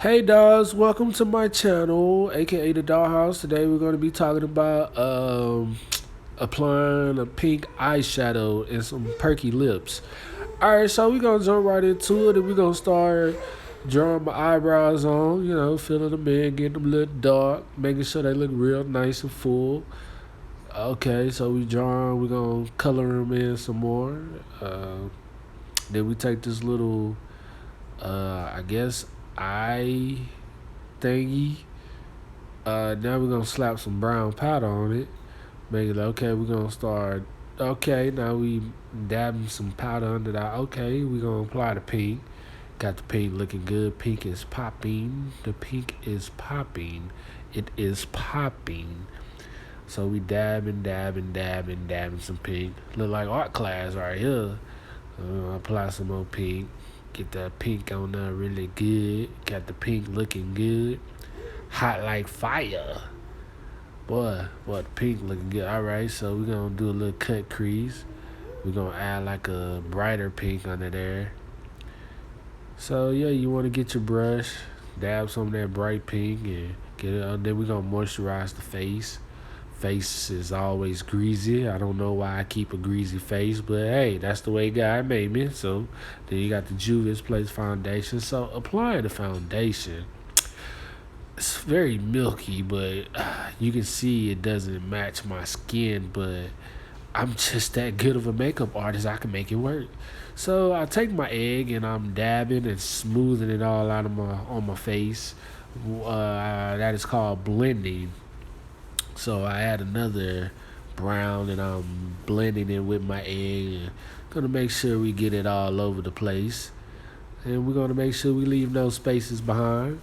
Hey dolls, welcome to my channel, aka the Dollhouse. Today we're going to be talking about applying a pink eyeshadow and some perky lips. Alright, so we're going to jump right into it and we're going to start drawing my eyebrows on, filling them in, getting them a little dark, making sure they look real nice and full. Okay, so we're going to color them in some more. Then we take this little, I guess, eye thingy. Now we're gonna slap some brown powder on it. Make it okay. We're gonna start. Okay, now we dabbing some powder under that. Okay, we're gonna apply the pink. Got the pink looking good. Pink is popping. The pink is popping. It is popping. So we dabbing some pink. Look like art class right here. Apply some more pink. Get that pink on there really good. Got the pink looking good. Hot like fire. Boy, the pink looking good. Alright, so we're going to do a little cut crease. We're going to add like a brighter pink under there. So, yeah, you want to get your brush. Dab some of that bright pink and get it on. Then we're going to moisturize the face. Face is always greasy. I don't know why I keep a greasy face, but hey, that's the way God made me. So then you got the Juvias Place foundation. So applying the foundation, it's very milky, but you can see it doesn't match my skin. But I'm just that good of a makeup artist. I can make it work. So I take my egg and I'm dabbing and smoothing it all out of on my face. That is called blending. So I add another brown and I'm blending it with my egg. And gonna make sure we get it all over the place. And we're gonna make sure we leave no spaces behind.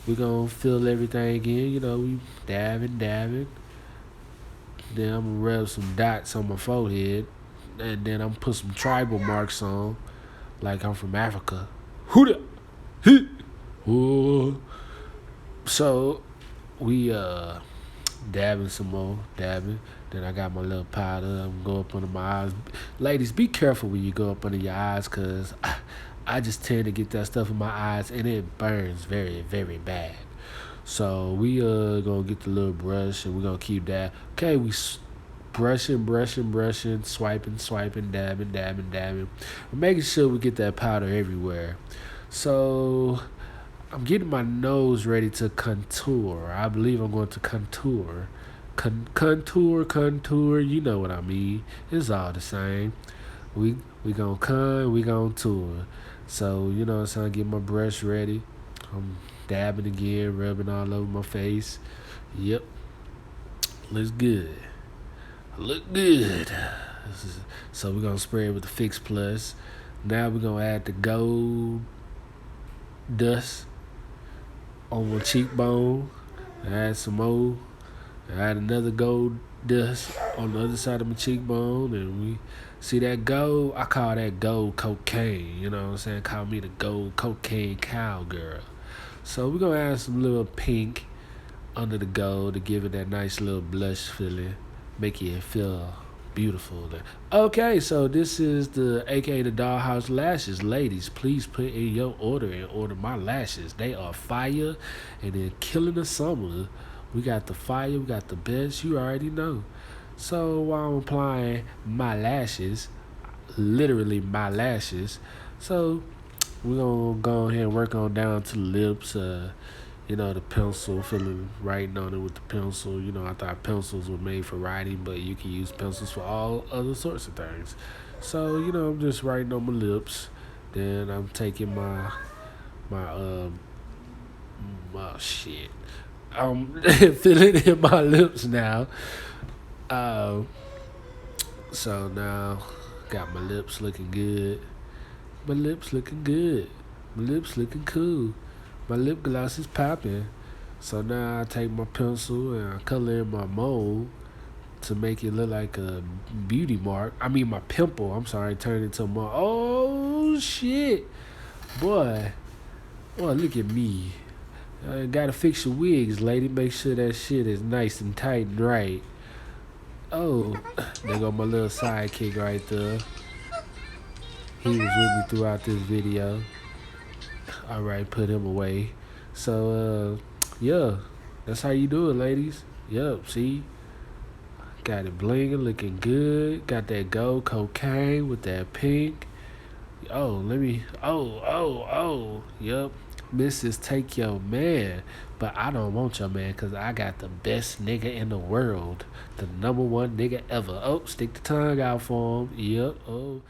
We're gonna fill everything in, we dabbing. Then I'm gonna rub some dots on my forehead. And then I'm gonna put some tribal marks on. Like I'm from Africa. Hooda! So we dabbing some more, dabbing. Then I got my little powder. I'm gonna go up under my eyes. Ladies, be careful when you go up under your eyes, cause I just tend to get that stuff in my eyes and it burns very, very bad. So we gonna get the little brush and we're gonna keep that. Okay, we brushing, swiping, dabbing. We're making sure we get that powder everywhere. So I'm getting my nose ready to contour. I believe I'm going to contour. Contour, you know what I mean. It's all the same. We we gonna tour. So, so I get my brush ready. I'm dabbing again, rubbing all over my face. Yep. Looks good. Look good. So we're gonna spray it with the Fix Plus. Now we're gonna add the gold dust on my cheekbone. Add some more. Add another gold dust on the other side of my cheekbone. And we see that gold. I call that gold cocaine. You know what I'm saying? Call me the gold cocaine cowgirl. So we're going to add some little pink under the gold to give it that nice little blush feeling. Make it feel beautiful. Okay, so this is the aka the Dollhouse lashes. Ladies, please put in your order and order my lashes. They are fire and they're killing the summer. We got the fire, we got the best, you already know. So while I'm applying my lashes, literally my lashes, so we're gonna go ahead and work on down to the lips. The pencil, writing on it with the pencil. I thought pencils were made for writing, but you can use pencils for all other sorts of things. So, I'm just writing on my lips. Then I'm taking my shit. I'm filling in my lips now. So now, got my lips looking good. My lips looking good. My lips looking cool. My lip gloss is popping. So now I take my pencil and I color in my mole to make it look like a beauty mark. I mean my pimple. I'm sorry, turn it into my. Oh shit, boy, look at me. Gotta fix your wigs, lady. Make sure that shit is nice and tight and right. Oh, there go my little sidekick right there. He was with me throughout this video. Alright, put him away. So yeah, that's how you do it, ladies. Yep, see, got it blinging, looking good. Got that gold cocaine with that pink. Oh, let me. Oh. Yep. Mrs. Take Your Man. But I don't want your man because I got the best nigga in the world. The number one nigga ever. Oh, stick the tongue out for him. Yep. Oh.